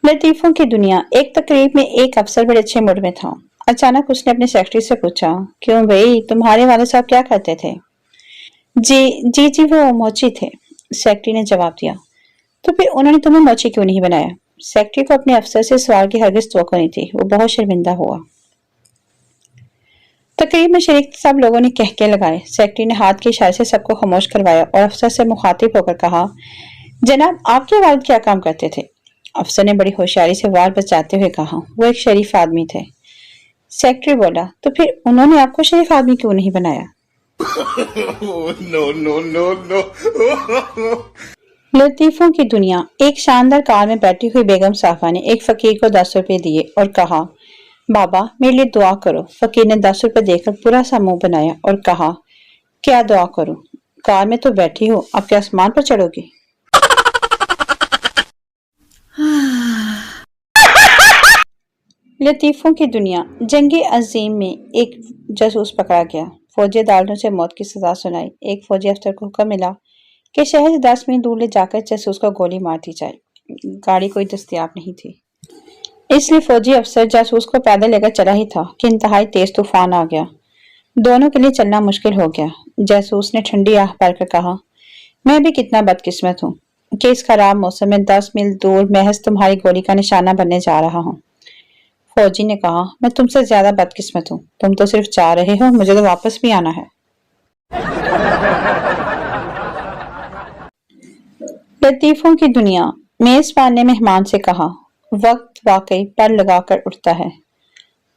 लतीफों की दुनिया। एक तकरीब में एक अफसर बड़े अच्छे मूड में था। अचानक उसने अपने सेक्रेटरी से पूछा, क्यों भाई, तुम्हारे वाले साहब क्या करते थे? जी जी जी, वो मोची थे, सेक्रेटरी ने जवाब दिया। तो फिर उन्होंने तुम्हें मोची क्यों नहीं बनाया? सेक्रेटरी को अपने अफसर से सवाल की हरगिज तवक्को नहीं थी। वो बहुत शर्मिंदा हुआ। तकरीब में शरीक सब लोगों ने कहके लगाए। सेक्रेटरी ने हाथ के इशारे से सबको खामोश करवाया और अफसर से मुखातिब होकर कहा, जनाब, आपके वालिद क्या काम करते थे? अफसर ने बड़ी होशियारी से वार बचाते हुए कहा, वो एक शरीफ आदमी थे। सेक्रेटरी बोला, तो फिर उन्होंने आपको शरीफ आदमी क्यों नहीं बनाया? No no no no. लतीफों की दुनिया। एक शानदार कार में बैठी हुई बेगम साहबा ने एक फकीर को 10 रुपए दिए और कहा, बाबा मेरे लिए दुआ करो। फकीर ने 10 रुपए देकर पूरा सा मुंह बनाया और कहा, क्या दुआ करूं? कार में तो बैठी हो, अब क्या आसमान पर चढ़ोगी? लतीफों की दुनिया। जंगे अजीम में एक जासूस पकड़ा गया। फौजी अदालतों से मौत की सजा सुनाई। एक फौजी अफसर को हुक्म मिला कि शहर से 10 मील दूर ले जाकर जासूस को गोली मार दी जाए। गाड़ी कोई दस्तयाब नहीं थी, इसलिए फौजी अफसर जासूस को पैदल लेकर चला ही था कि इंतहाई तेज तूफान आ गया। दोनों के लिए चलना मुश्किल हो गया। जासूस ने ठंडी आह भरकर कहा, मैं भी कितना बदकिस्मत हूँ कि इस खराब मौसम में 10 मील दूर महज तुम्हारी गोली का निशाना बनने जा रहा हूँ। फौजी ने कहा, मैं तुमसे ज्यादा बदकिस्मत हूँ। तुम तो सिर्फ जा रहे हो, मुझे तो वापस भी आना है। लतीफों की दुनिया। मेजबान ने मेहमान से कहा, वक्त वाकई पर लगाकर उठता है।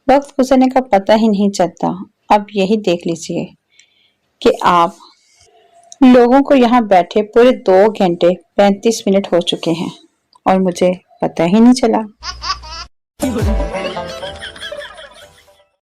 वक्त गुजरने का पता ही नहीं चलता। अब यही देख लीजिए कि आप लोगों को यहाँ बैठे पूरे 2 घंटे 35 मिनट हो चुके हैं और मुझे पता ही नहीं चला।